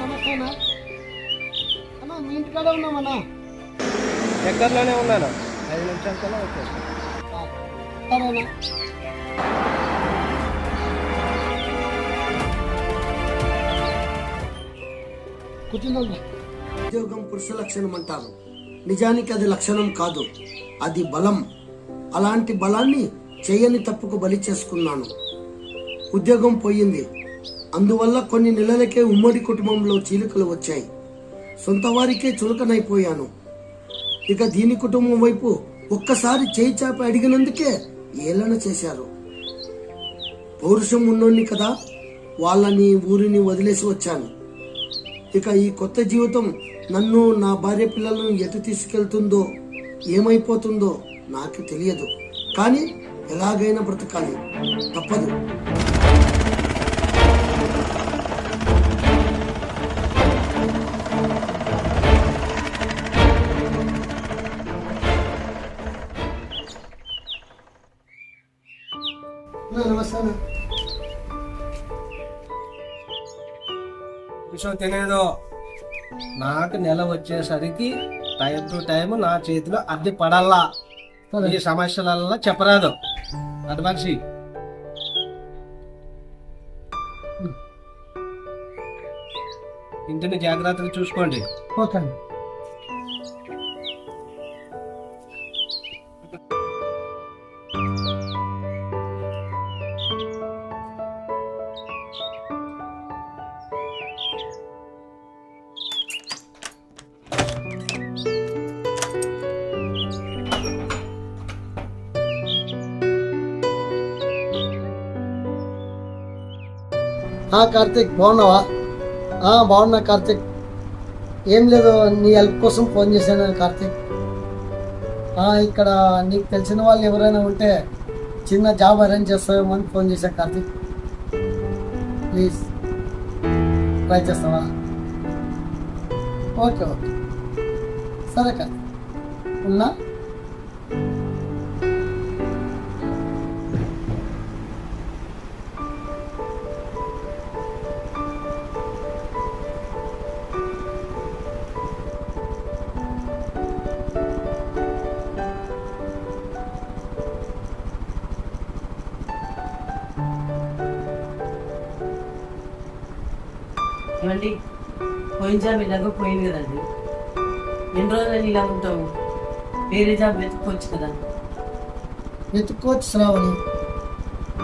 నమస్తే అన్న. అన్న మీ ఇంటికాడే ఉన్నామన్నా. దగ్గరలోనే ఉన్నాను, 5 నిమిషాల కల్లా వచ్చేస్తాను. సరేనా? కూర్చుందా? ఉద్యోగం పురుష లక్షణం అంటారు. నిజానికి అది లక్షణం కాదు, అది బలం. అలాంటి బలాన్ని చేయని తప్పుకు బలి చేసుకున్నాను. ఉద్యోగం పోయింది. అందువల్ల కొన్ని నెలలకే ఉమ్మడి కుటుంబంలో చీలికలు వచ్చాయి. సొంత వారికే చులకనైపోయాను. ఇక దీని కుటుంబం వైపు ఒక్కసారి చేయి చాపి అడిగినందుకే ఏలన చేశారు. పౌరుషం ఉన్నోన్ని కదా, వాళ్ళని ఊరిని వదిలేసి వచ్చాను. ఇక ఈ కొత్త జీవితం నన్ను, నా భార్య పిల్లలను ఎటు తీసుకెళ్తుందో, ఏమైపోతుందో నాకు తెలియదు. కానీ ఎలాగైనా బ్రతకాలి, తప్పదు. నమస్తే. విషయం తెలియదు. నాకు నెల వచ్చేసరికి టైం టు టైం నా చేతిలో అద్దె పడల్లా. ఈ సమస్యలల్లా చెప్పరాదు. అది మనిషి ఇంటిని జాగ్రత్తగా చూసుకోండి. ఓకే. కార్తీక్ బాగున్నావా? బాగున్నా కార్తీక్. ఏం లేదు, నీ హెల్ప్ కోసం ఫోన్ చేశాను కార్తీక్. ఇక్కడ నీకు తెలిసిన వాళ్ళు ఎవరైనా ఉంటే చిన్న జాబ్ అరేంజ్ చేస్తావేమో అని ఫోన్ చేశా కార్తీక్. ప్లీజ్ ట్రై చేస్తావా? ఓకే ఓకే, సరే కార్తీక్, ఉన్నా. ఏమండి, పోయిన జాబ్ ఇలాగో పోయింది కదండి. ఎన్ని రోజులని ఇలా ఉంటావు? వేరే జాబ్ వెతుక్కోవచ్చు కదా. వెతుక్కోవచ్చు శ్రావణి.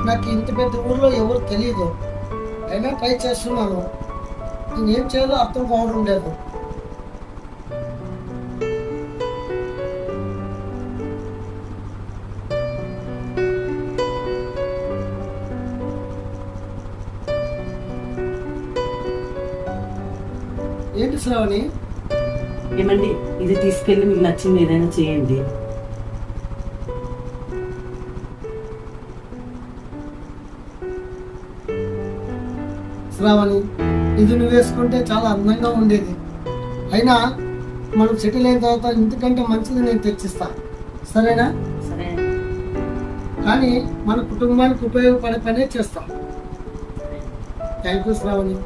నాకు ఇంత పెద్ద ఊర్లో ఎవరు తెలియదు. అయినా ట్రై చేస్తున్నాను. నేనేం చేయాలో అర్థం కావడం లేదు. ఏంటి శ్రావణి? ఏమండి, ఇది తీసుకెళ్ళి మీకు నచ్చింది ఏదైనా చేయండి. శ్రావణి, ఇది నువ్వు వేసుకుంటే చాలా అందంగా ఉండేది. అయినా మనం సెటిల్ అయిన తర్వాత ఇంతకంటే మంచిది నేను తెచ్చిస్తా, సరేనా? సరే. కానీ మన కుటుంబానికి ఉపయోగపడే పనే చేస్తాం. Thank you Shravani.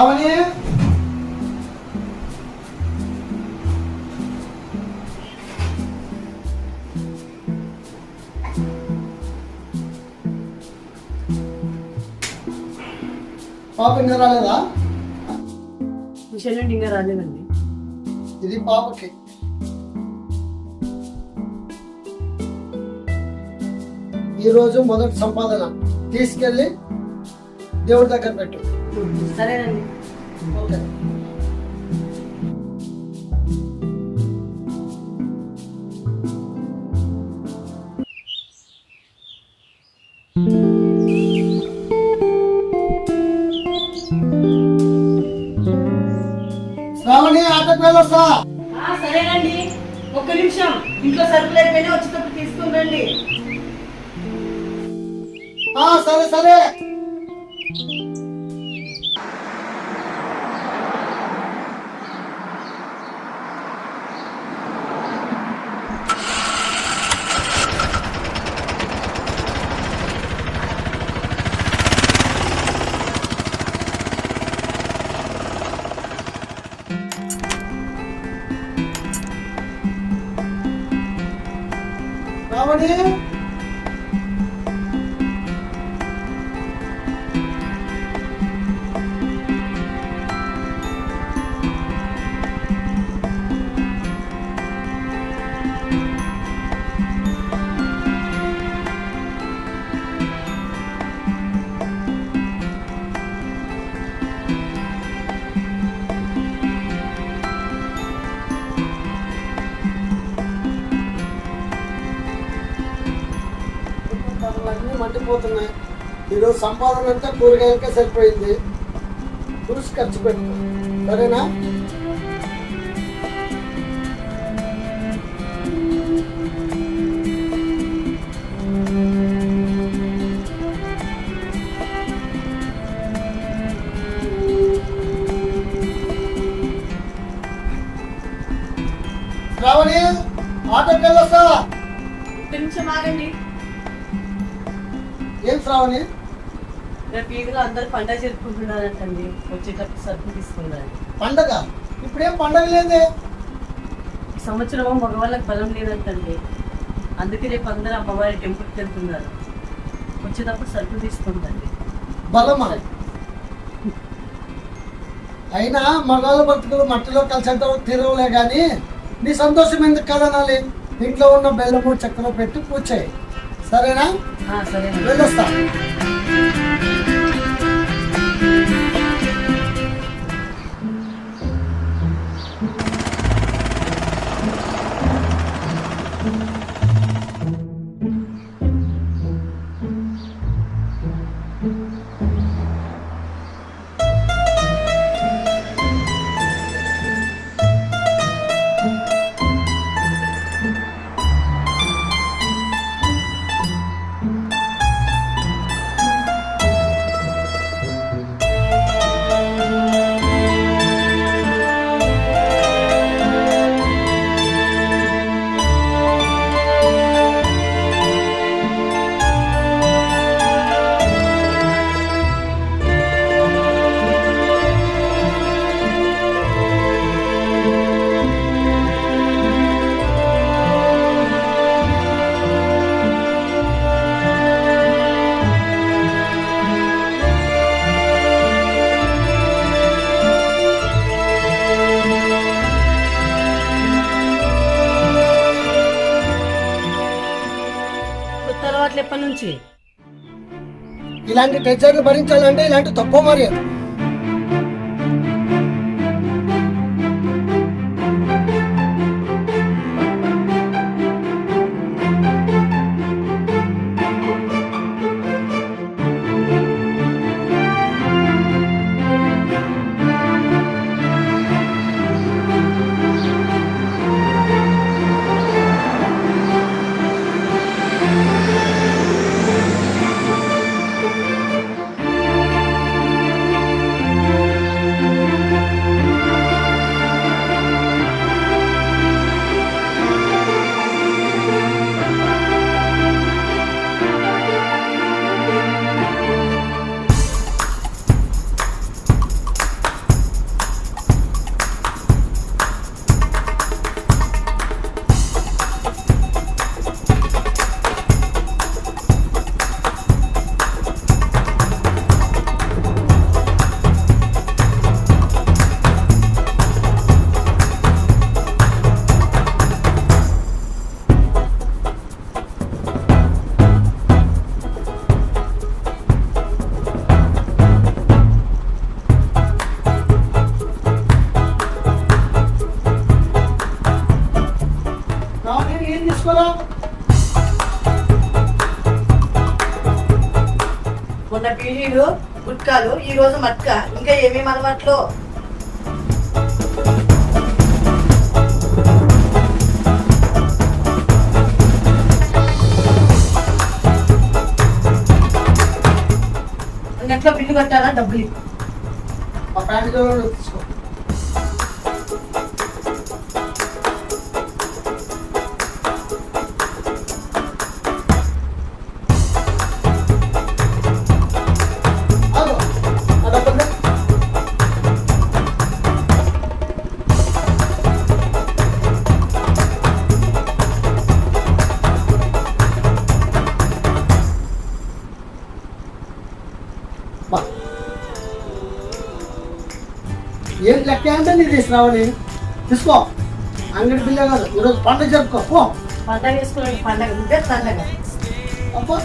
శ్రావణి, పాప ఇంకా రాలేదా? మిషన్ నుండి ఇంకా రాలేదండి. ఇది పాపకి. ఈరోజు మొదటి సంపాదన తీసుకెళ్ళి దేవుడి దగ్గర పెట్టు. సరేనండి. ఓకే. శ్రావణి, ఆటకు వెళ్ళొస్తా. సరేనండి. ఒక్క నిమిషం, ఇంట్లో సరుకులు అయిపోయినా వచ్చేటప్పుడు తీసుకుని రండి. సరే సరే. శ్రావణి, పనులన్నీ మండిపోతున్నాయి. ఈరోజు సంపాదన అంతా కూరగాయలకే సరిపోయింది. చూసి ఖర్చు పెట్టు, సరేనా? శ్రావణి, ఆటోకి వెళ్ళొస్తా. ఒక్క నిమిషం ఆగండి. ఏం శ్రావణి? రేపు ఈదులో అందరు పండగ జరుపుకుంటున్నారంటండి. వచ్చేటప్పుడు సరుకులు తీసుకున్నారు. పండగ? ఇప్పుడేం పండగ లేదే. ఈ సంవత్సరం మగవాళ్ళకి బలం లేదంటండి. అందుకే రేపు అందరూ అమ్మవారి టెంపుల్కి వెళ్తున్నారు. వచ్చేటప్పుడు సరుకులు తీసుకుందండి. బలమా? అయినా మగాళ్ళ బతుకులు మట్టిలో కలిసంత తిరగలే కానీ నీ సంతోషం ఎందుకు కదనాలి? ఇంట్లో ఉన్న బెల్లము చక్కెర పెట్టి పూజ చేయి, సరేనా? సరేనండి. వెళ్ళొస్తా. అలవాట్లు ఎప్పటి నుంచి? ఇలాంటి టెన్షన్లు భరించాలంటే ఇలాంటి తప్పు మరి. బీడీలు గుట్కాలు, ఈ రోజు మట్క, ఇంకా ఏమేమి అలవాట్లు. నెట్లో బిల్లు కట్టాలా, డబ్బులు ఇవ్వు. ఆ ప్యాంట్ జోబులో తీసుకో. ఆగు. ఆ డబ్బులు తే. బా. ఏం లెక్క అంటే నీ తీసుకురావాలి, తీసుకో. అంగడి బిల్లే కాదు, ఈరోజు పండుగ జరుపుకో పో. పండగ వేసుకున్నాడు, పండగ ఉంటే పండగ. అబ్బా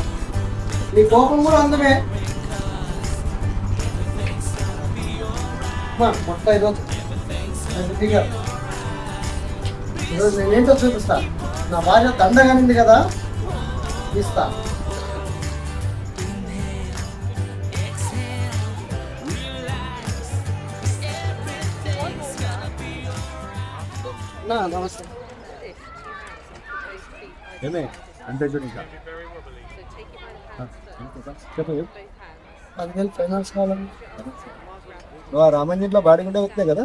నీ కోపం కూడా అందమే. మొట్ట ఈరోజు ఈరోజు నేనేంటో చూపిస్తా. నా భార్య దండగానింది కదా, ఇస్తా. నమస్తే. ఏమే అంతే చూడు ఇంకా చెప్పు. 10,000 ఫైనాన్స్ కావాలండి. నువ్వు ఆ రామన్ ఇంట్లో బాడీకుంటే వస్తాయి కదా.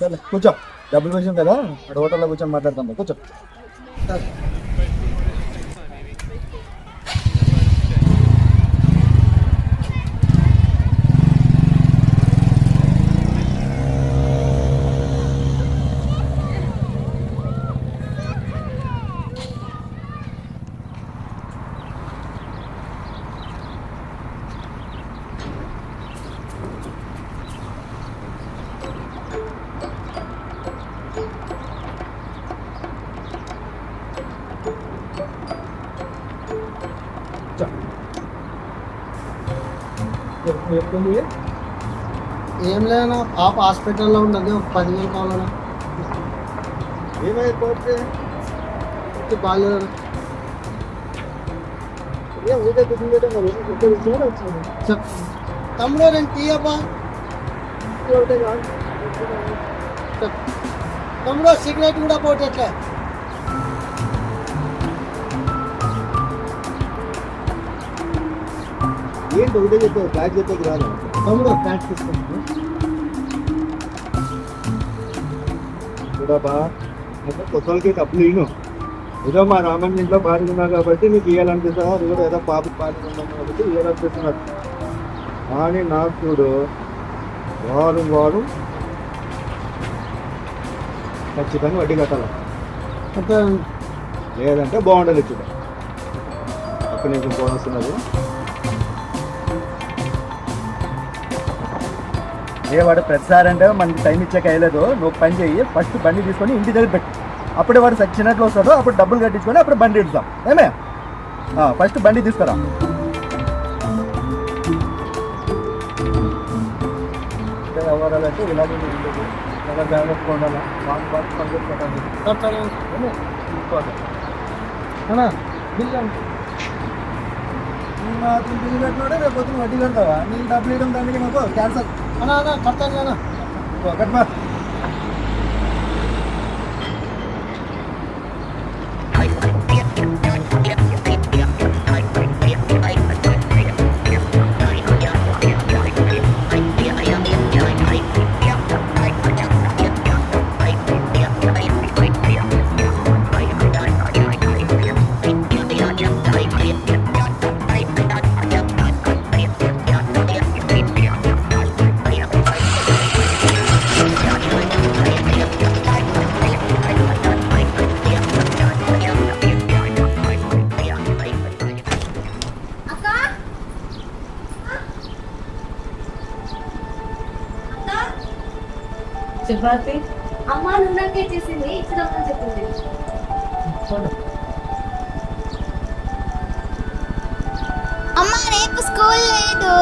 సరే కూర్చో, డబ్బులు విషయం కదా, అక్కడ హోటల్లో కూర్చొని మాట్లాడతాం. కూర్చో. ఏం లేదన్నా, పాప హాస్పిటల్లో ఉన్నది. ఒక 10,000 కావాలన్నా. ఏమైపోతే బాగాలేదన్నా. చెప్ తమ్ముడు, నేను తీయబ్బా. చెప్ తమ్ముడు, సిగరెట్ కూడా పోటట్లే. ఏంటి ఒకటే చెప్పావు, బ్యాగ్ చెప్పేది రాదు. తమ్ముడు ప్యాంట్ తీసుకోండి. చూడబా, కొత్త వాళ్ళకి డబ్బులు ఇను. ఏదో మా రామన్ ఇంట్లో బాడుకున్నా కాబట్టి నీకు ఇవ్వాలనిపిస్తున్నా, అది కూడా ఏదో పాప బాడుకున్నాం కాబట్టి ఇవ్వాలనిపిస్తున్నారు. కానీ నాకు చూడు, వారం ఖచ్చితంగా వడ్డీ కట్టాలి, అంటే లేదంటే బాగుండదు. చూడ అక్కడ నీకు ఫోన్ వస్తున్నది. వాడు ప్రతిసారి అంటే మనకి టైం ఇచ్చాక అయ్యలేదు. నువ్వు పని చెయ్యి, ఫస్ట్ బండి తీసుకొని ఇంటి దగ్గర పెట్టు. అప్పుడే వాడు సచ్చినట్లు వస్తాడు, అప్పుడు డబ్బులు కట్టించుకొని అప్పుడు బండి ఇద్దాం. ఏమే ఫస్ట్ బండి తీసుకురా. ఎవరాలంటే ఇలాగే జాగ్రత్తగా ఉండాలి. అన్నా బిల్ అంటే బిల్లు కట్టినాడే రేపు పొద్దున వడ్డీ కడతావా? నీకు డబ్బులు ఇవ్వడం దానికి నాకు క్యాన్సల్. అన్నా కడతాను అన్నా. కట్మా. చెప్పాలి. అమ్మ నున్నకే చేసింది, ఇచ్చినప్పుడు చెప్పింది. అమ్మ రేపు స్కూల్ లేదు.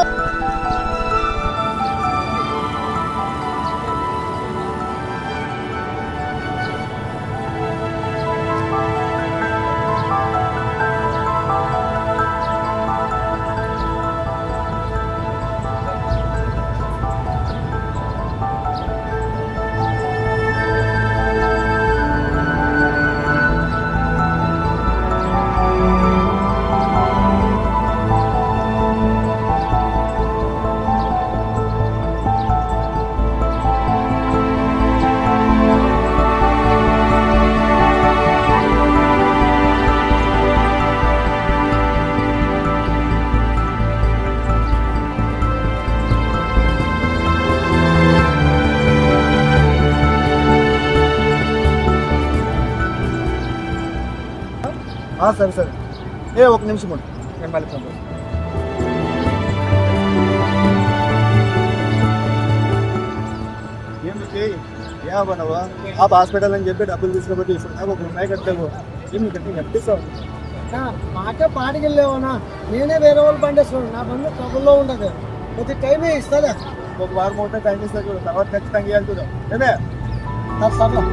సరే సరే. ఒక నిమిషం ఉండు, నేను మళ్ళీ ఫోన్ చేస్తాను. ఏమిటి ఏమన్నావా? ఆ హాస్పిటల్ అని చెప్పి డబ్బులు తీసుకోబట్టి ఇప్పుడు నాకు ఒక ఉన్నాయి కట్టావు. ఏమి కట్టి కట్టిస్తావు? మాకే పాటికి వెళ్ళేవనా, నేనే వేరే వాళ్ళు పండేస్తాను. నా బంధు ట్రబుల్లో ఉండదు, కొద్ది టైమే ఇస్తుందా. ఒక వారం మొత్తం టైం ఇస్తా చూడు, తర్వాత ఖచ్చితంగా ఇవ్వాలి చూడు. ఏమే సర్లే.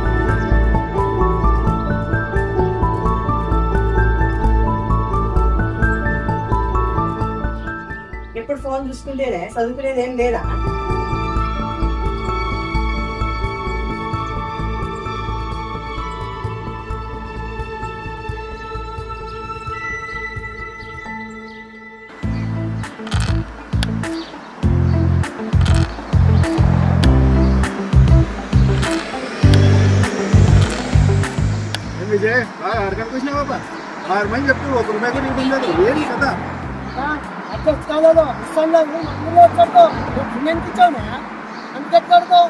ఎప్పుడు ఫోన్ చూసుకుంటేనే చదువుకునేది ఏం లేదా? విజయ్ బాగా అడగడానికి వచ్చినావా బాబా? 6 మంది చెప్తూ 1 రూపాయి కూడా ఇవ్వడం లేదు. ఏంటి కదా అడ్జస్ట్ కాలేదు, ఇస్తాను లేదు, అందులో కడతావు. నేను ఇచ్చావునా, అందుకని కడతావు.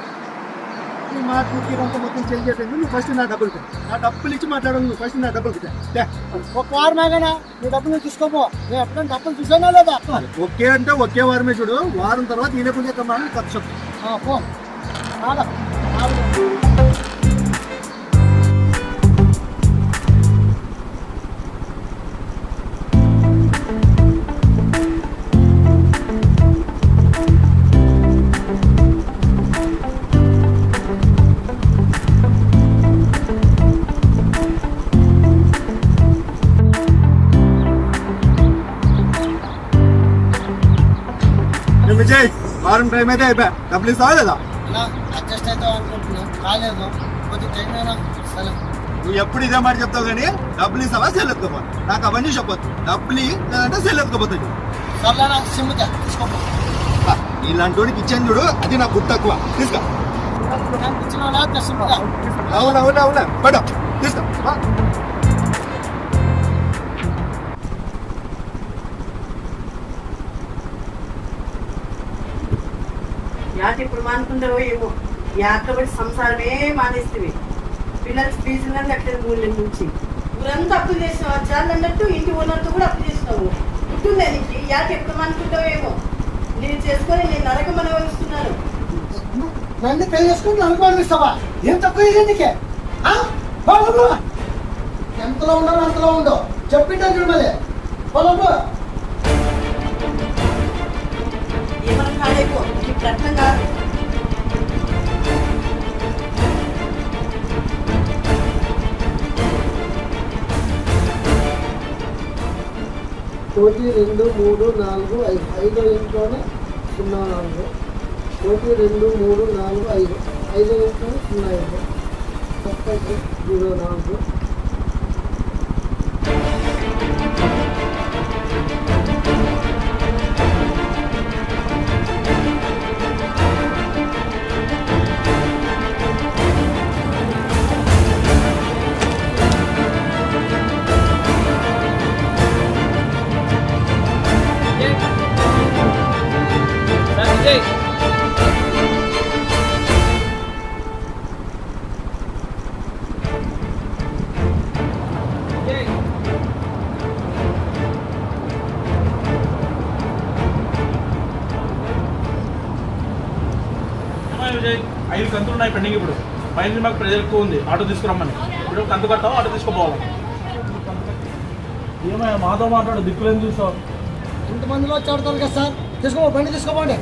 నీ మాట ఇదంతా మొత్తం చేంజ్ చేసేది. నువ్వు ఫస్ట్ నా డబ్బులు పెట్టు. నా డబ్బులు ఇచ్చి మాట్లాడాలి. నువ్వు ఫస్ట్ నా డబ్బులు పెట్టా. ఒక వారం ఆగానా, నీ డబ్బులు తీసుకోపో. నేను ఎప్పుడైనా డబ్బులు చూసానా లేదా? ఒకే అంటే ఒకే వారమే చూడు. వారం తర్వాత ఈయన పూజ ఖర్చు. పో రాదా. విజయ్ వారం టైం అయితే అయిపోయా. డబ్బులు ఇస్తావా లేదా? అడ్జస్ట్ అవుతావు అనుకుంటున్నా, కాలేదు, కొద్ది టైం అయినా సరే. నువ్వు ఎప్పుడు ఇదే మాట చెప్తావు కానీ డబ్బులు ఇస్తావా సెల్ ఎత్తుకోపో. నాకు అవన్నీ చెప్పొద్దు. డబ్బులు లేదంటే సెల్ ఎత్తుకోపోతుంది. సర్లేనా, సిమ్ తీసుకోపో. ఇలాంటి వాడికి ఇచ్చాను చూడు, అది నాకు గుర్తు తక్కువ. తీసుకో. అవునా అవునా అవునా పడ తీసుకో. యాట ఇప్పుడు మానుకుంటావో ఏమో, యాకబడి సంసారమే మానేస్తుంది. పిల్లలకి ఫీజులు కట్టలేదు 3 నెలల నుంచి. ఊరంతా అప్పులు చేసినావు, చాలు అన్నట్టు ఇంటి ఓనర్తో కూడా అప్పు చేసినావు. ఉంటుందే నీకు యాట ఎప్పుడు మానుకుంటావో ఏమో. నేను చేసుకొని నేను నరకమని వస్తున్నాను. నన్ను పెళ్లి చేసుకుని అనుకోనిస్తావా? ఏం తక్కువ నీకే? ఎంతలో ఉండాలో అంతలో ఉండవు. చెప్పింటే చూడు మళ్ళీ పొలంలో ఏమన్నా కాలేకో నీకు అర్థం కాదు. కోటి 2 3 4 5 5 ఇంట్లోనే 04 కోటి 2 3 4 5 5 ఇంట్లోనే 05 04. విజయ్ 5 కంతులు ఉన్నాయి పెండింగ్. ఇప్పుడు మైండ్ మాకు ప్రెజర్ ఎక్కువ ఉంది, ఆటో తీసుకురమ్మని. ఇప్పుడు కంతు కట్టావు, ఆటో తీసుకుపోవాలి. ఏమయ్యా మాతో మాట్లాడు, దిక్కులేని చూసావు. ఇంతమందిలో వచ్చి ఆడతారు కదా సార్, తీసుకో బండి తీసుకోపోండి.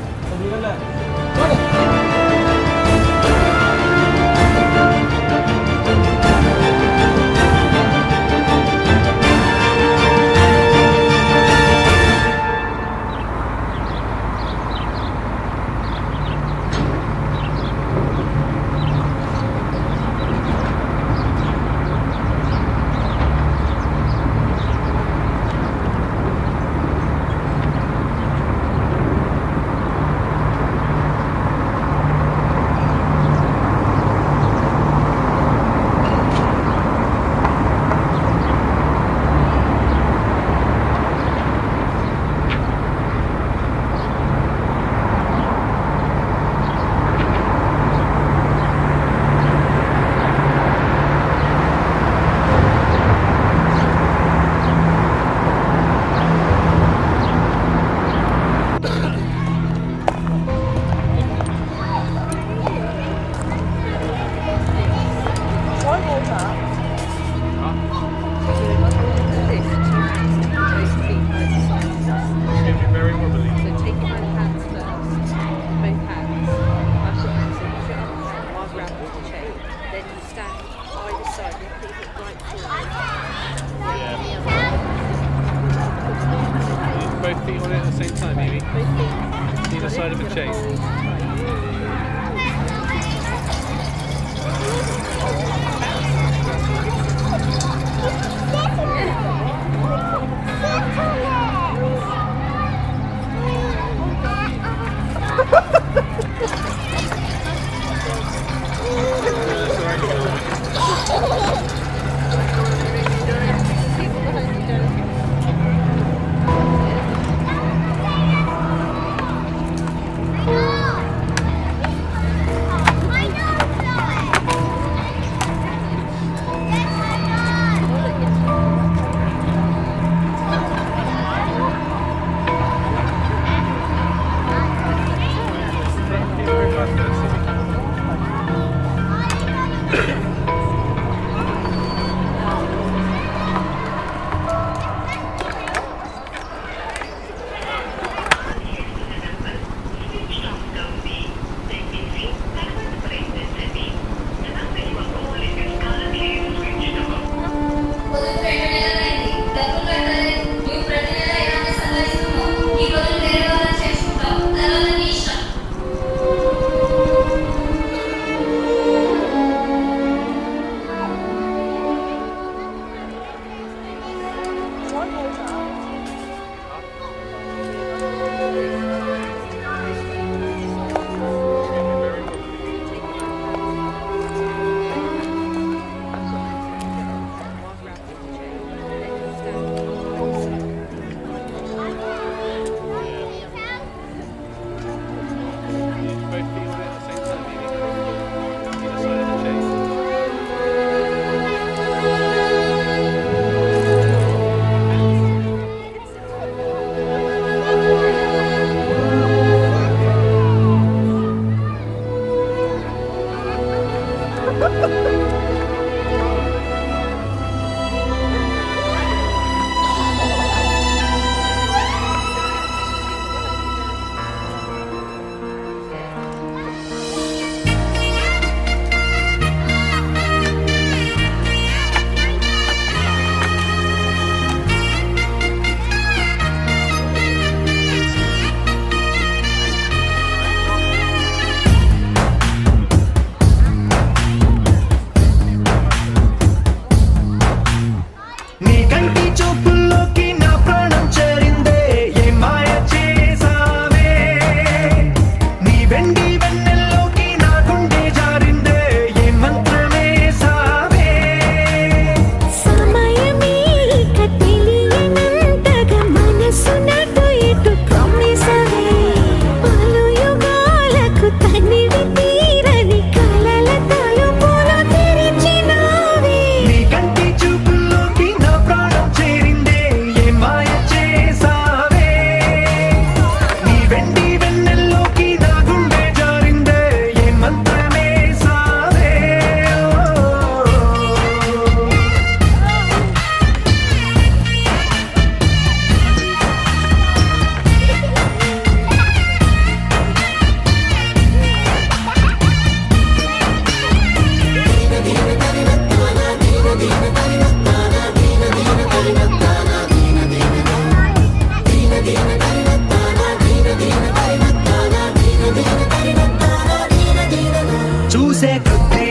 చూసే కొద్దీ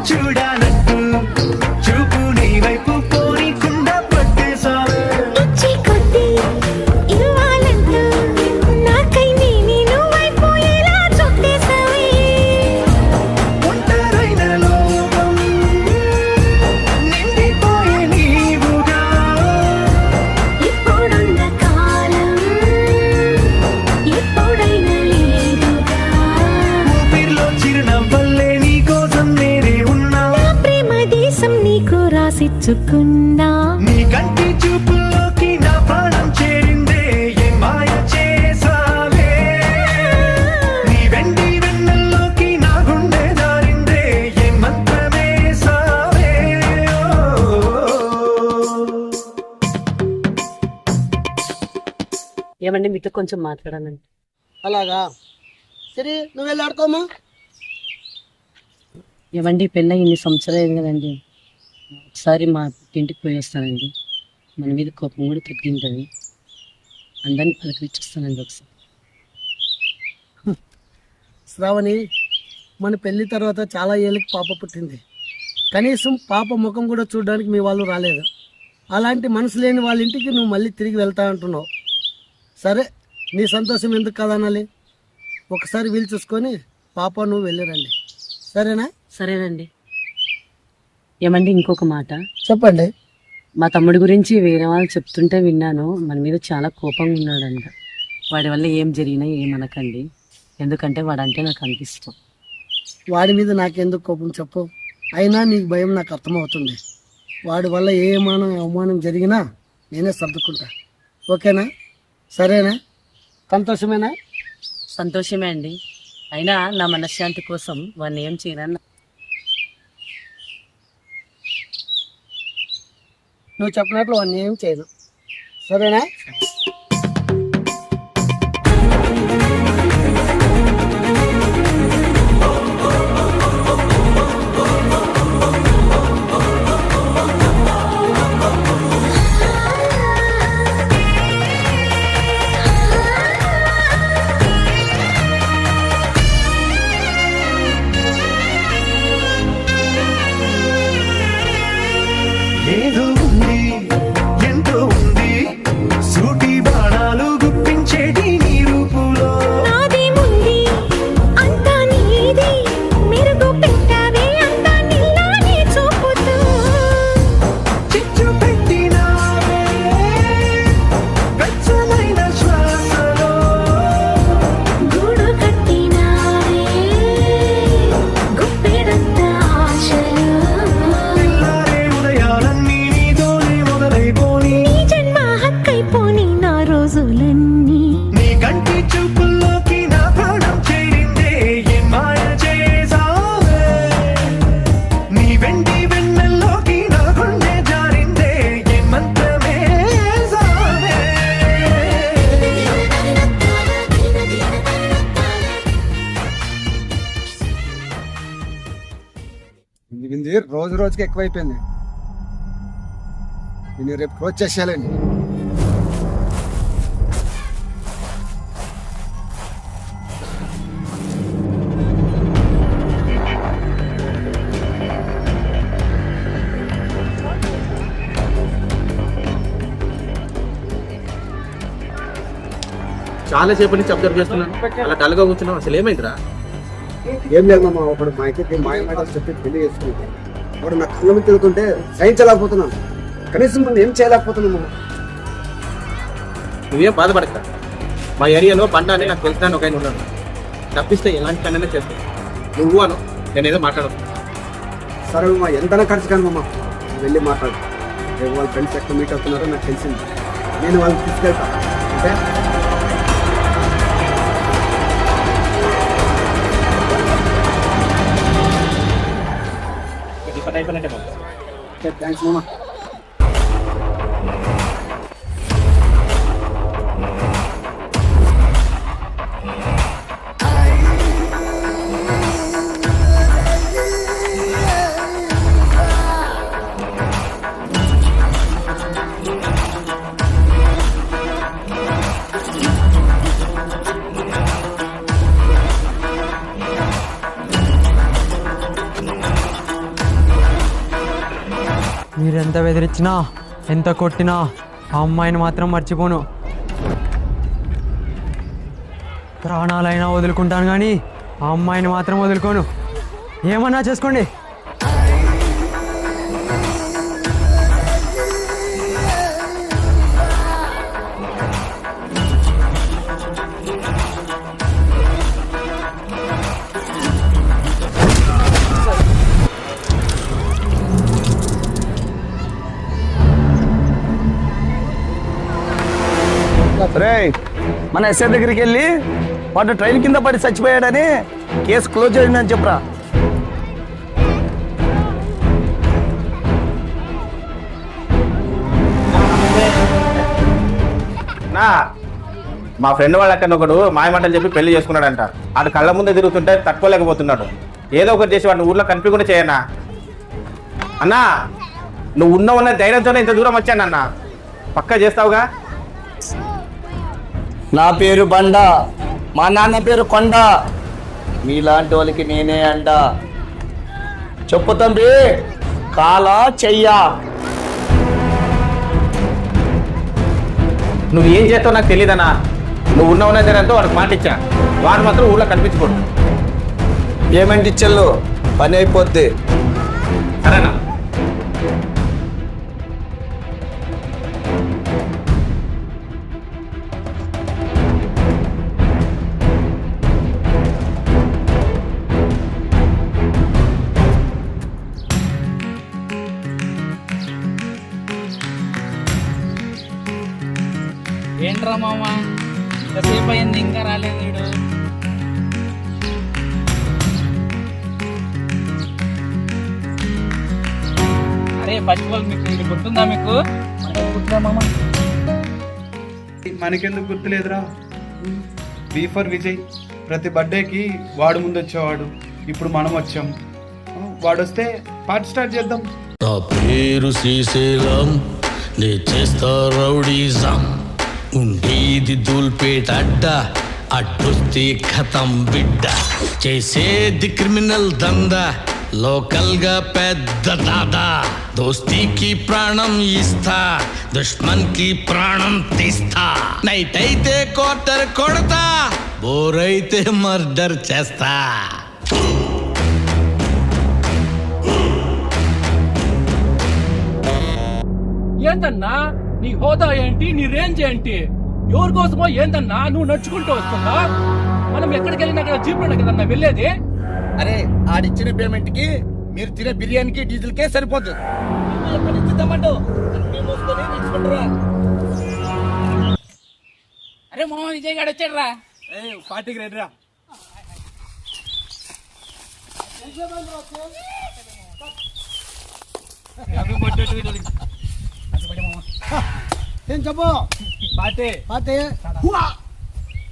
చూడాలంటూ చూపు నీ వైపు కోరికుండా పట్టేసావే ఇచ్చే కొద్దీ ఇవ్వాలంటూ నాకై నేను అయిపోయేలా చుట్టేసావే ఒంటరైన లోకం నిండిపోయే నీవుగా ఇప్పుడున్న కాలం ఎప్పుడైనా లేదుగా ఊపిరిలో చిరునవ్వల్లే నీ కోసం నేనే ఉన్నా నా ప్రేమ దేశం నీకు రాసిచ్చుకున్నా నీ కంటి చూపుల్లోకి నా ప్రాణం చేరిందే ఏ మాయ చేసావే నీ వెండి వెన్నెల్లోకి నా గుండె జారిందే ఏ మంత్రమేసావే ఏమండి మీతో కొంచెం మాట్లాడాలండి. అలాగా సరే, నువ్వు వెళ్ళి ఆడుకోమా. ఏమండి పెళ్ళి ఇన్ని సంవత్సరాలు అయింది కదండి, ఒకసారి మా ఇంటికి పోయి వస్తానండి. మన మీద కోపం కూడా తగ్గింటుంది. అందరినీ పలకరించేస్తానండి ఒకసారి. శ్రావణి, మన పెళ్లి తర్వాత చాలా ఏళ్ళకి పాప పుట్టింది. కనీసం పాప ముఖం కూడా చూడడానికి మీ వాళ్ళు రాలేదు. అలాంటి మనసు లేని వాళ్ళ ఇంటికి నువ్వు మళ్ళీ తిరిగి వెళ్తా అంటున్నావు. సరే, నీ సంతోషం ఎందుకు కాదనాలి. ఒకసారి వీలు చూసుకొని పాప నువ్వు వెళ్ళిరండి, సరేనా? సరేనండి. ఏమండి ఇంకొక మాట, చెప్పండి. మా తమ్ముడి గురించి వేరే వాళ్ళు చెప్తుంటే విన్నాను. మన మీద చాలా కోపంగా ఉన్నాడంట. వాడి వల్ల ఏం జరిగినా ఏమనకండి, ఎందుకంటే వాడంటే నాకు అంత ఇష్టం. వాడి మీద నాకెందుకు కోపం చెప్పు. అయినా నీకు భయం నాకు అర్థమవుతుంది. వాడి వల్ల ఏ అవమానం జరిగినా నేనే సర్దుకుంటా. ఓకేనా? సరేనా? సంతోషమేనా? సంతోషమే అండి. అయినా నా మనశ్శాంతి కోసం వాడిని ఏం చేయనన్నా. నువ్వు చెప్పినట్లు వాడిని ఏం చేయను, సరేనా? ఏదో ఉంది ఎంతో ఉంది సూటి బాణాలు గుప్పించేటి నీ రూపులో నాదేముంది అంతా నీది, మెరుగు పెట్టావే అంతా నీలానే చూపుతూ. చిచ్చు పెట్టినావే వెచ్చనైన శ్వాసలో గూడు కట్టినావే గుప్పెడంత ఆశలు. పిల్లారే ఉదయాలన్నీ నీతోనే మొదలైపోని నీ జన్మ హక్కైపోని నా రోజులన్నీ. నీ కంటి చూపుల్లోకి నా ప్రాణం చేరిందే ఏ మాయ చేసావే నీ వెండి వెన్నెల్లోకి నా గుండె జారిందే ఏ మంత్రమేసావే ఇది రోజు రోజుకి ఎక్కువైపోయింది. నేను రేపు క్లోజ్ చేసేయాలండి. చాలా సేపు నుంచి అబ్జర్వ్ చేస్తున్నాను, అలా డల్గా కూర్చున్నావు. అసలు ఏమైందిరా? ఏం లేదు మామ, ఒకడు మా ఇంటికి మాయ మాటలు చెప్పి పెళ్లి చేసుకుంటాను. వాడు నా కళ్ళ మీద తిరుగుతుంటే సహించలేకపోతున్నాను. కనీసం మనం ఏం చేయలేకపోతున్నాము. నువ్వేం బాధపడక. మా ఏరియాలో బండ అని నాకు తెలిసిన ఒక ఆయన ఉన్నాడు. తప్పిస్తే ఎలాంటి పనైనా చేస్తాను. నువ్వు అను, నేనేదో మాట్లాడను. సరే మా ఎంతైనా ఖర్చు కానీ మామ, వెళ్ళి మాట్లాడు. రేపు వాళ్ళ ఫ్రెండ్స్ ఎక్కడ మీట్ అవుతున్నారో నాకు తెలిసింది. నేను వాళ్ళని తీసుకెళ్తా. అంటే ఇది పని అయిపోయినట్టే బాబు. థ్యాంక్స్ మామ. మీరెంత బెదిరించినా ఎంత కొట్టినా ఆ అమ్మాయిని మాత్రం మర్చిపోను. ప్రాణాలైనా వదులుకుంటాను కానీ ఆ అమ్మాయిని మాత్రం వదులుకోను. ఏమన్నా చేసుకోండి. రేయ్, మన ఎస్ఐ దగ్గరికి వెళ్ళి వాడు ట్రైన్ కింద పడి చచ్చిపోయాడని కేసు క్లోజ్ చేయండి చెప్పరా. నా మా ఫ్రెండ్ వాళ్ళ అక్కడ ఒకడు మాయమాటలు చెప్పి పెళ్లి చేసుకున్నాడంట. ఆడు కళ్ళ ముందే తిరుగుతుంటే తట్టుకోలేకపోతున్నాడు. ఏదో ఒకటి చేసి వాడిని ఊర్లో కనిపించకుండా చేయన్నా. అన్నా నువ్వు ఉన్న ధైర్యంతోనే ఇంత దూరం వచ్చానన్నా. పక్కా చేస్తావుగా? నా పేరు బండ, మా నాన్న పేరు కొండ. మీలాంటి వాళ్ళకి నేనే అంట. చెప్పు తంబి, కాలా చెయ్యా? నువ్వు ఏం చేస్తావు నాకు తెలియదన్నా. నువ్వు ఉన్న ధైర్యంతో వాడికి మాట ఇచ్చా. వాడు మాత్రం ఊళ్ళో కనిపించుకోడు. పేమెంట్ ఇచ్చెళ్ళు, పని అయిపోద్ది. సరేనా? ఏంట్రా మామ, ఎంతసేపు అయింది ఇంకా రాలేదు వీడు? అరే ఫస్ట్ ఆఫ్ ఆల్ మీకు ఇది గుర్తుందా? మీకు గుర్తుందా మామ? మనకెందుకు గుర్తులేదురా? వి ఫర్ విజయ్. ప్రతి బర్త్డేకి వాడు ముందు వచ్చేవాడు, ఇప్పుడు మనం వచ్చాం. వాడు వస్తే పార్టీ స్టార్ట్ చేద్దాం. నా పేరు శ్రీశైలం, నే చేస్తా రౌడీజం. ఉండేది దూల్పేట అడ్డ, అడ్డొస్తే ఖతం బిడ్డ. చేసేది క్రిమినల్ దందా, లోకల్ గా పెద్ద దాదా. దోస్తీకి ప్రాణం ఇస్తా, దుష్మన్ కి ప్రాణం తీస్తా. నైట్ అయితే క్వార్టర్ కొడతా, బోర్ అయితే మర్డర్ చేస్తా. ఏంటన్నా నీ హోదా ఏంటి? నీ రేంజ్ ఏంటి? ఎవరి కోసమో ఏందన్నా నువ్వు నడుచుకుంటూ వస్తున్నా? మనం ఎక్కడికి వెళ్ళినా కదా జీపులోనే కదన్నా వెళ్ళేది. అరే, ఆడిచ్చిన పేమెంట్ కి మీరు తినే బిర్యానీకి డీజిల్ కే సరిపోతుంది. అరే మామ, విజయ్ గారు వచ్చాడు రా. పార్టీకి రెడీ రా. ఏం చెప్పు? పార్టీ పాతే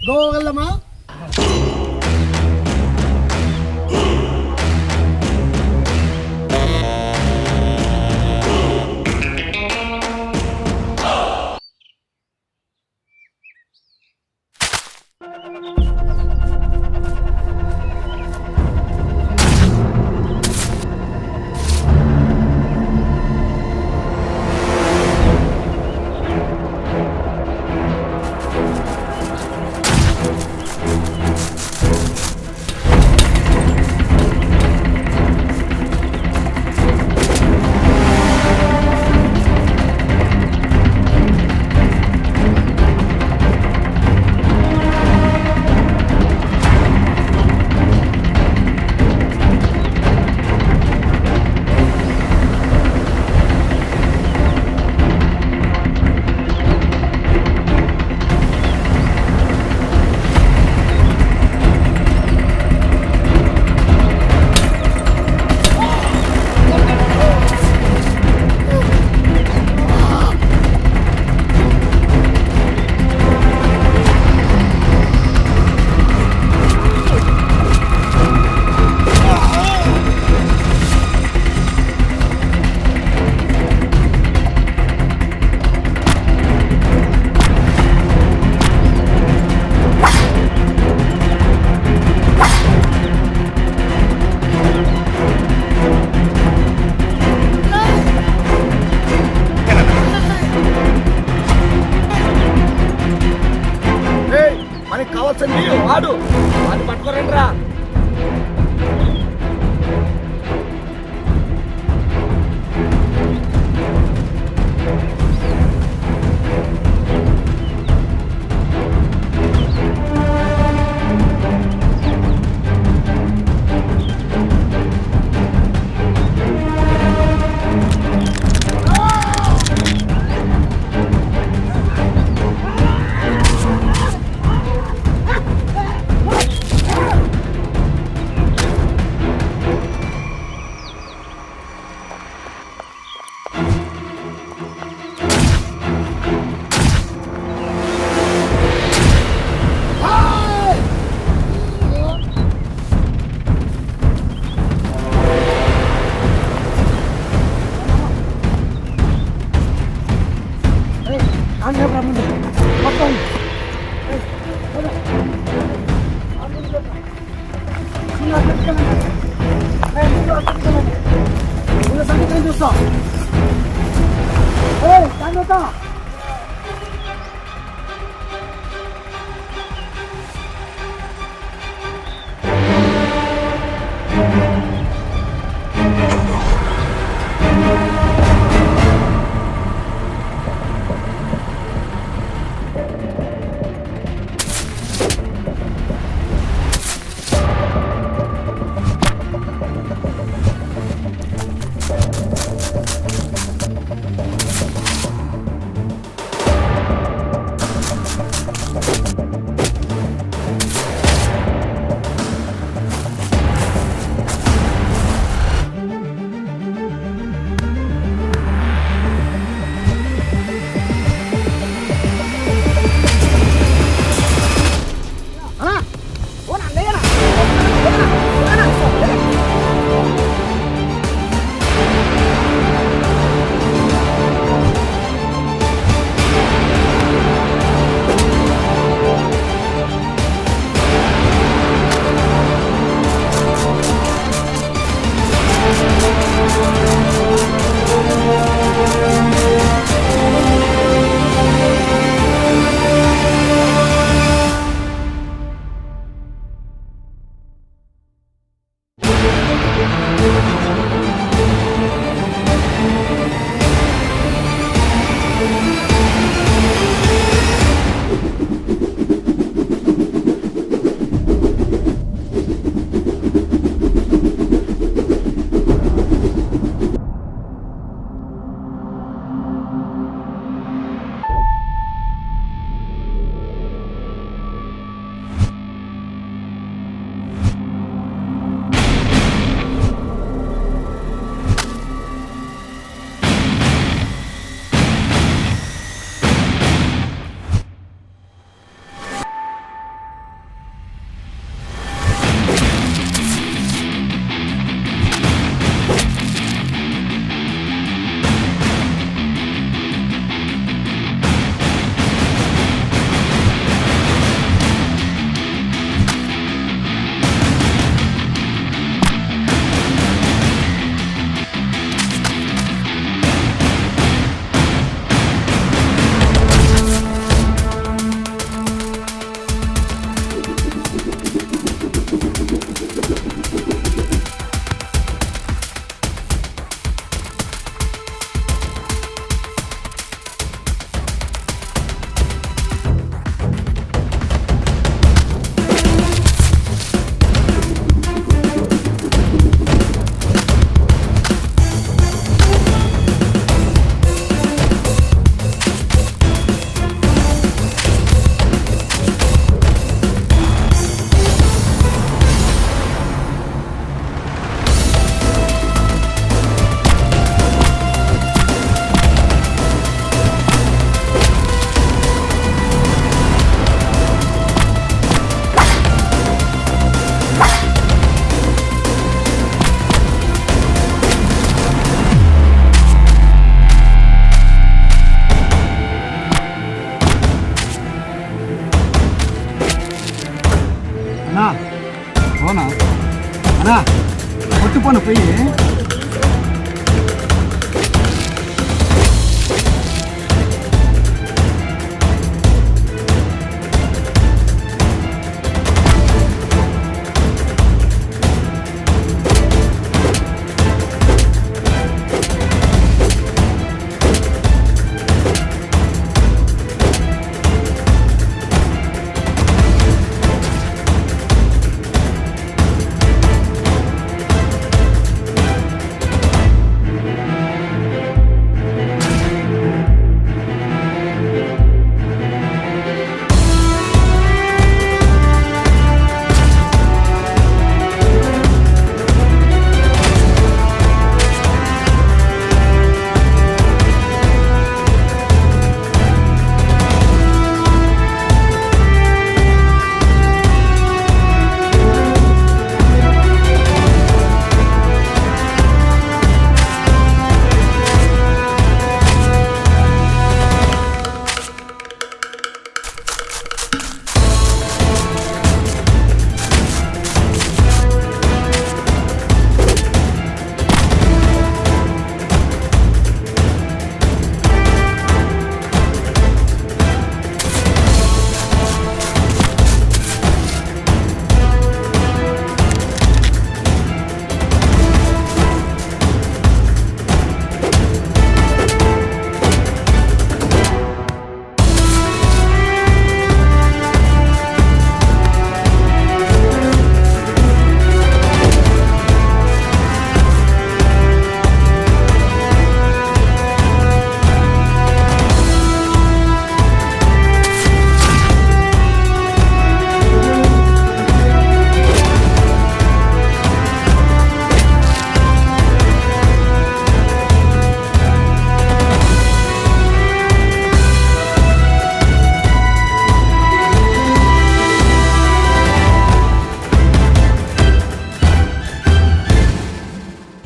గోవగలమా? చూస్తా. జాగ్రత్త. అవునా అన్నా కొట్టుపోను పోయి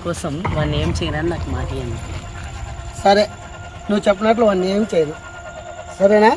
కోసం వాడిని ఏం చేయనని నాకు మాట ఇవ్వండి. సరే, నువ్వు చెప్పినట్లు వాడిని ఏమి చేయదు, సరేనా?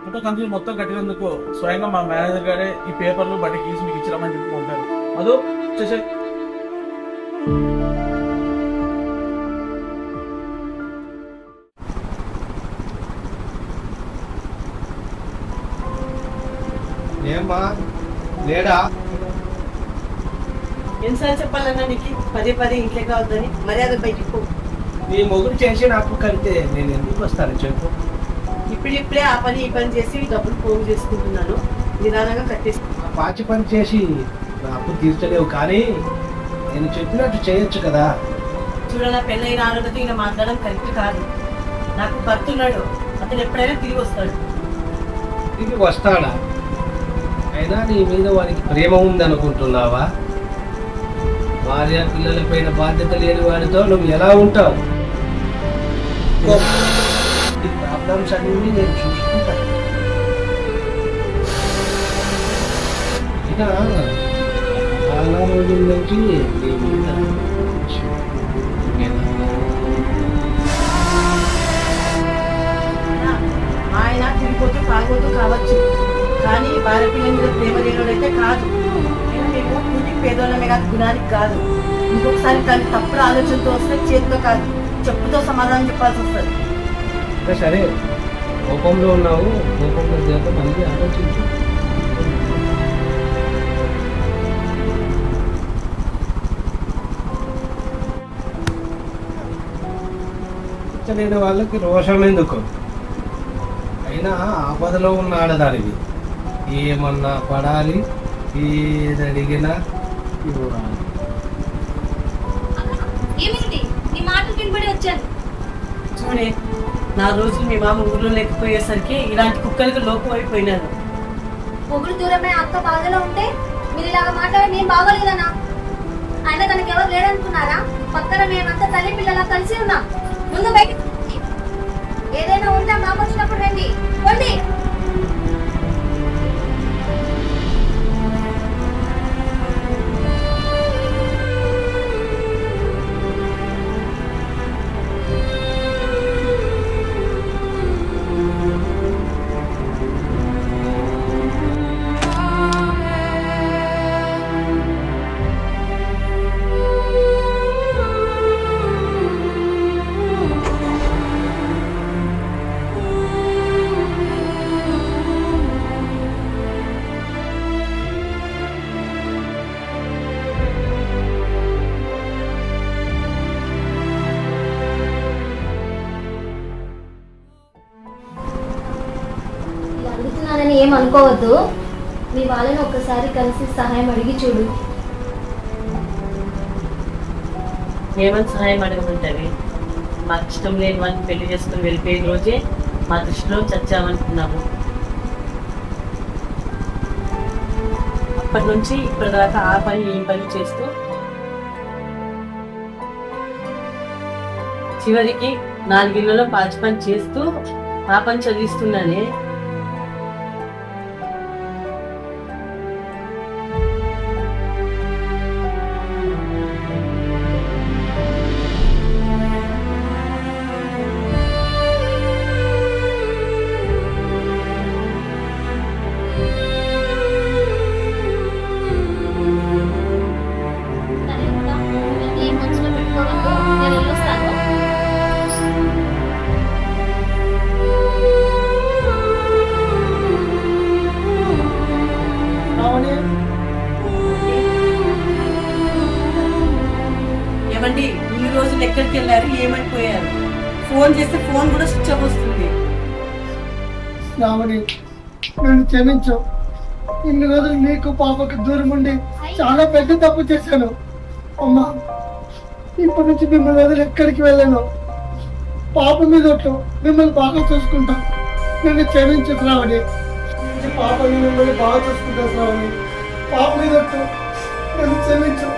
ఫోటో కంపెనీ మొత్తం కట్టినందుకు స్వయంగా మా మేనేజర్ గారే ఈ పేపర్లు బట్టి గీసి మీకు ఇచ్చిరామని చెప్పి పంపారు. అదో చేసే ఏమ్మా లేడా? ఎన్నిసార్లు చెప్పాలన్నా నీకు పదే పదే ఇంట్లోకి వద్దని? మర్యాద బయటికి పో. నీ మొగుడు చేసి నాకు కలితే నేను ఎందుకు వస్తాను చెప్పు? ఇప్పుడిప్పుడే ఆ పని ఈ పని చేసి డబ్బులు పోగు చేసుకుంటున్నాను, నిదానంగా కట్టేసి. పాచి పని చేసి నా అప్పు తీర్చలేవు, కానీ నేను చెప్పినట్టు చేయొచ్చు కదా. చూడనా, పెళ్ళైన ఆనందతో ఇలా మాట్లాడడం కరెక్ట్ కాదు. నాకు భర్త ఉన్నాడు, అతను ఎప్పుడైనా తిరిగి వస్తాడు. తిరిగి వస్తాడా? అయినా నీ మీద వారికి ప్రేమ ఉందనుకుంటున్నావా? భార్య పిల్లల పైన బాధ్యత లేని వాడితో నువ్వు ఎలా ఉంటావు? ఈ ప్రాబ్లమ్స్ అన్ని నేను చూసుకుంటాను. ఇక చాలా రోజుల నుంచి నీ మీద ఆయన తిరిగిపోతూ తాగోతూ కావచ్చు, కానీ భార్య పిల్లల మీద ప్రేమ లేనోడైతే కాదు. మేము కూటికి పేదోళ్ళమే కాదు, గుణానికి కాదు. ఇంకొకసారి దాన్ని తప్పుడు ఆలోచనతో వస్తే చేతితో కాదు, చెప్పుతో సమాధానం చెప్పాల్సి వస్తుంది. సరే, కోపంలో ఉన్నావు, కోపంలో చేత మళ్ళీ ఆలోచించు. లేని వాళ్ళకి రోషం ఎందుకు? అయినా ఆపదలో ఉన్న ఆడదానివి, ఏమన్నా పడాలి, ఏది అడిగినా ఇవ్వాలి. చూడే, నా రోజులు మీ మామ ఊర్లో లేకపోయేసరికి ఇలాంటి కుక్కలకు లోపం అయిపోయినాను. మొగుడు దూరమే అక్క బాధలో ఉంటే మీరు ఇలాగ మాట్లాడి నేను బాగోలేదనా? ఆయన తనకి ఎవరు లేరనుకున్నారా? పక్కన మేమంతా తల్లి పిల్లలా కలిసి ఉన్నాం. ముందు బయట ఏదైనా ఉంటే మాకు వచ్చినప్పుడు రండి, పోండి. అడుగుతున్నానని ఏమనుకోవద్దు. మీ వాళ్ళని ఒక్కసారి కలిసి సహాయం అడిగి చూడు. ఏమని సహాయం అడగమంటావి? మాకు ఇష్టం లేని వాళ్ళని పెళ్లి చేసుకుని వెళ్ళిపోయిన రోజే మా దృష్టిలో చచ్చామనుకున్నాము. అప్పటి నుంచి ఇప్పటిదాకా ఆ పని ఈ పని చేస్తూ చివరికి 4 ఇళ్లలో పాచి పని చేస్తూ పాపని చదివిస్తున్నానే. నేను వెళ్ళొస్తాను. ఏమండి ఇన్ని రోజులు ఎక్కడికి వెళ్ళారు, ఏమైపోయారు? ఫోన్ చేస్తే ఫోన్ కూడా స్విచ్ ఆఫ్ వస్తుంది. శ్రావణి, నన్ను క్షమించు. ఇన్ని రోజులు నీకు పాపకు దూరం ఉండి చాలా పెద్ద తప్పు చేశాను. అమ్మా, ఇప్పటి నుంచి మిమ్మల్ని వదిలి ఎక్కడికి వెళ్ళాను. పాప మీద ఒట్టు, మిమ్మల్ని బాగా చూసుకుంటా. నన్ను క్షమించు శ్రావణి. పాపని మిమ్మల్ని బాగా చూసుకుంటా శ్రావణి. పాప మీద ఒట్టు, నన్ను క్షమించు.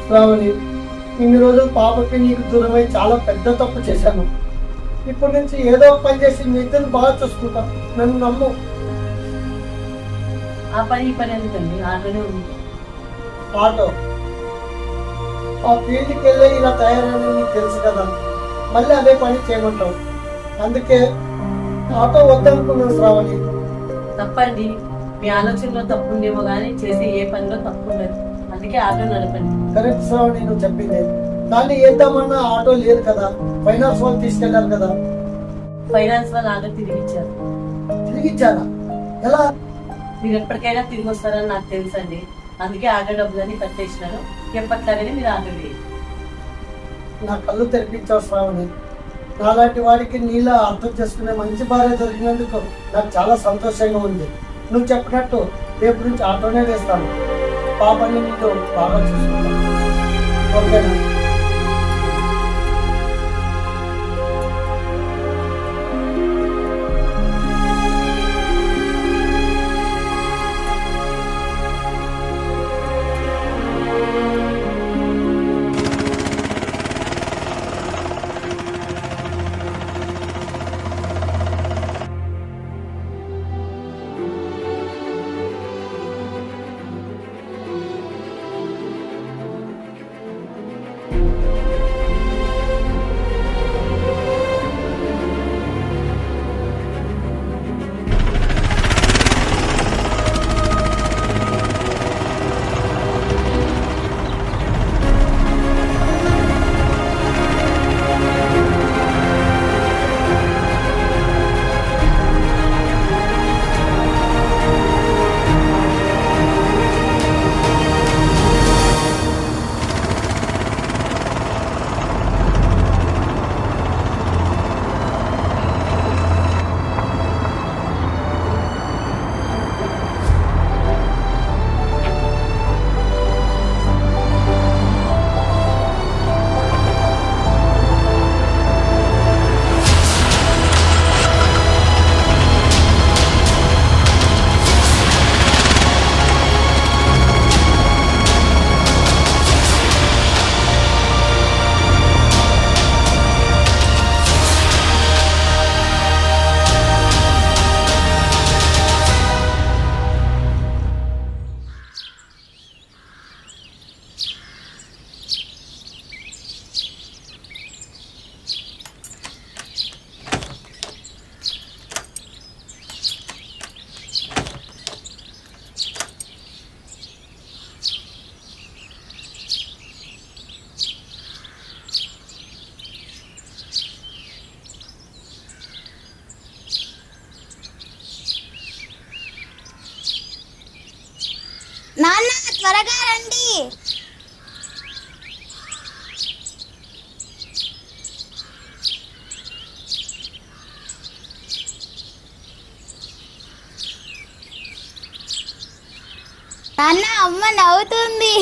శ్రావణి, ఇన్ని రోజులు పాపకి నీకు దూరమై చాలా పెద్ద తప్పు చేశాను. ఇప్పటి నుంచి ఏదో ఒక పని చేసి మీ ఇద్దరు బాగా చూసుకుంటా. నన్ను నమ్ము. ఆ పని ఈ పని ఎందుకండి? ఆటోనే ఉంది. ఆటో ఆ ఫీల్డ్కి వెళ్ళి ఇలా తయారని నీకు తెలుసు కదా, మళ్ళీ అదే పని చేయమంటావు. అందుకే ఆటో వద్దనుకున్నాను శ్రావణి. తప్పండి, మీ ఆలోచనలో తప్పు ఉండేమో కానీ చేసే ఏ పనిలో తప్పు ఉండదు. అందుకే ఆటో నడపండి. కరెక్ట్ శ్రావణి, నువ్వు చెప్పింది. దాన్ని ఏద్దామన్నా ఆటో లేదు కదా, ఫైనాన్స్ వాళ్ళు తీసుకెళ్లారు కదా. ఫైనాన్స్ వాళ్ళు ఆటో తిరిగి ఇచ్చారు. తిరిగిచ్చారా? ఎలా? మీరు ఎప్పటికైనా తిరిగి వస్తారని నాకు తెలుసండి. అందుకే ఆటో డబ్బులని కట్టేసినారు. ఎప్పట్లాగనే మీరు ఆటో వేయండి. నా కళ్ళు తెరిపించావు శ్రావణి. నాలాంటి వాడికి నీలా అర్థం చేసుకునే మంచి భార్య దొరికినందుకు నాకు చాలా సంతోషంగా ఉంది. నువ్వు చెప్పినట్టు రేపు నుంచి ఆటోనే వేస్తాను. పాపని నీతో బాగా చూసుకుంటాను. ఓకేనా? నాన్న త్వరగా రండి. నాన్న, అమ్మ నవ్వుతుంది.